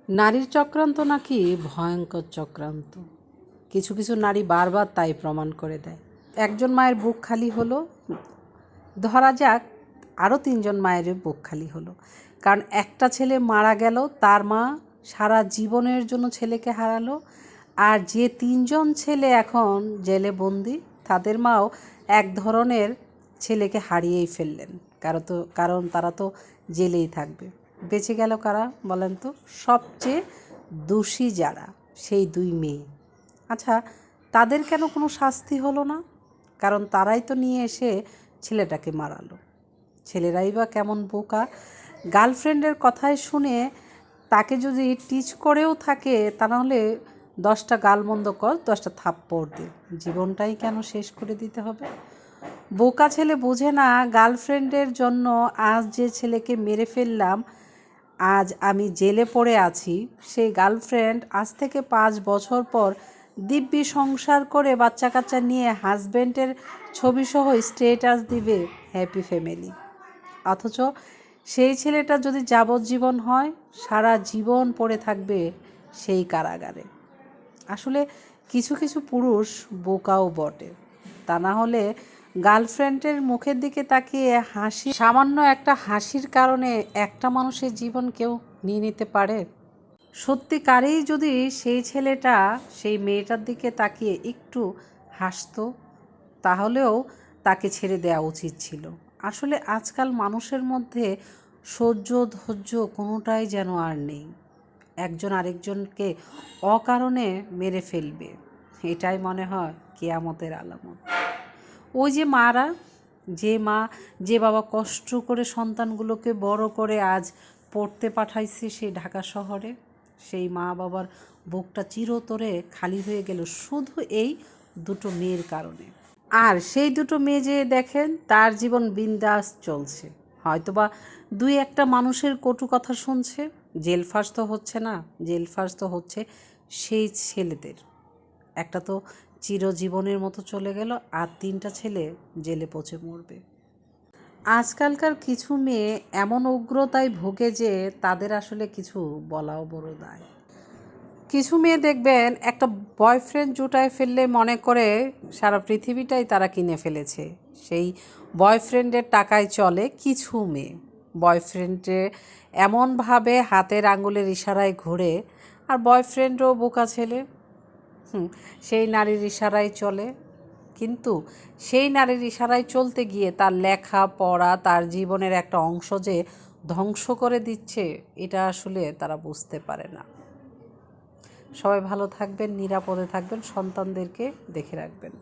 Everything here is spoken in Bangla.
নারীর চক্রান্ত নাকি ভয়ঙ্কর চক্রান্ত। কিছু কিছু নারী বারবার তাই প্রমাণ করে দেয়। একজন মায়ের বুক খালি হলো, ধরা যাক আরও 3জন মায়ের বুক খালি হলো, কারণ একটা ছেলে মারা গেল, তার মা সারা জীবনের জন্য ছেলেকে হারালো। আর যে 3জন ছেলে এখন জেলে বন্দি, তাদের মাও এক ধরনের ছেলেকে হারিয়েই ফেললেন, কারণ তারা তো জেলেই থাকবে। বেঁচে গেল কারা বলেন তো? সবচেয়ে দোষী যারা, সেই 2 মেয়ে। আচ্ছা, তাদের কেন কোনো শাস্তি হলো না? কারণ তারাই তো নিয়ে এসে ছেলেটাকে মারালো। ছেলেরাই বা কেমন বোকা! গার্লফ্রেন্ডের কথায় শুনে তাকে যদি টিচ করেও থাকে, তা নাহলে 10টা গালমন্দ কর, 10টা থাপ্পড় দে, জীবনটাই কেন শেষ করে দিতে হবে? বোকা ছেলে বোঝে না গার্লফ্রেন্ডের জন্য আজ যে ছেলেকে মেরে ফেললাম, আজ আমি জেলে পড়ে আছি, সেই গার্লফ্রেন্ড আজ থেকে 5 বছর পর দিব্যি সংসার করে বাচ্চা কাচ্চা নিয়ে হাজব্যান্ডের ছবিসহ স্টেটাস দিবে হ্যাপি ফ্যামিলি। অথচ সেই ছেলেটা যদি যাবজ্জীবন হয়, সারা জীবন পড়ে থাকবে সেই কারাগারে। আসলে কিছু কিছু পুরুষ বোকাও বটে। তা না হলে গার্লফ্রেন্ডের মুখের দিকে তাকিয়ে সামান্য একটা হাসির কারণে একটা মানুষের জীবন কেউ নিয়ে নিতে পারে? সত্যিকারেই যদি সেই ছেলেটা সেই মেয়েটার দিকে তাকিয়ে একটু হাসতো, তাহলেও তাকে ছেড়ে দেওয়া উচিত ছিল। আসলে আজকাল মানুষের মধ্যে সহ্য ধৈর্য কোনোটাই যেন আর নেই। একজন আরেকজনকে অকারণে মেরে ফেলবে, এটাই মনে হয় কিয়ামতের আলামত। ওই যে মারা, যে বাবা কষ্ট করে সন্তানগুলোকে বড় করে আজ পড়তে পাঠাইছে সেই ঢাকা শহরে, সেই মা বাবার বুকটা চিরতরে খালি হয়ে গেল শুধু এই 2টো মেয়ের কারণে। আর সেই 2টো মেয়ে যে দেখেন তার জীবন বিন্দাস চলছে, হয়তোবা 2-1টা মানুষের কটু কথা শুনছে। জেল ফাঁস তো হচ্ছে না, জেল ফাঁস তো হচ্ছে সেই ছেলেদের। একটা তো চিরজীবনের মতো চলে গেল, আর 3টা ছেলে জেলে পচে মরবে। আজকালকার কিছু মেয়ে এমন উগ্রতায় ভোগে যে তাদের আসলে কিছু বলাও বড় দায়। কিছু মেয়ে দেখবেন একটা বয়ফ্রেন্ড জুটায় ফেললে মনে করে সারা পৃথিবীটাই তারা কিনে ফেলেছে। সেই বয়ফ্রেন্ডের টাকায় চলে কিছু মেয়ে। বয়ফ্রেন্ডে এমনভাবে হাতের আঙুলের ইশারায় ঘুরে, আর বয়ফ্রেন্ডও বোকা ছেলে, সেই নারীর ইশারায় চলে। কিন্তু সেই নারীর ইশারায় চলতে গিয়ে তার লেখা পড়া, তার জীবনের একটা অংশ যে ধ্বংস করে দিচ্ছে, এটা আসলে তারা বুঝতে পারে না। সবাই ভালো থাকবেন, নিরাপদে থাকবেন, সন্তানদেরকে দেখে রাখবেন।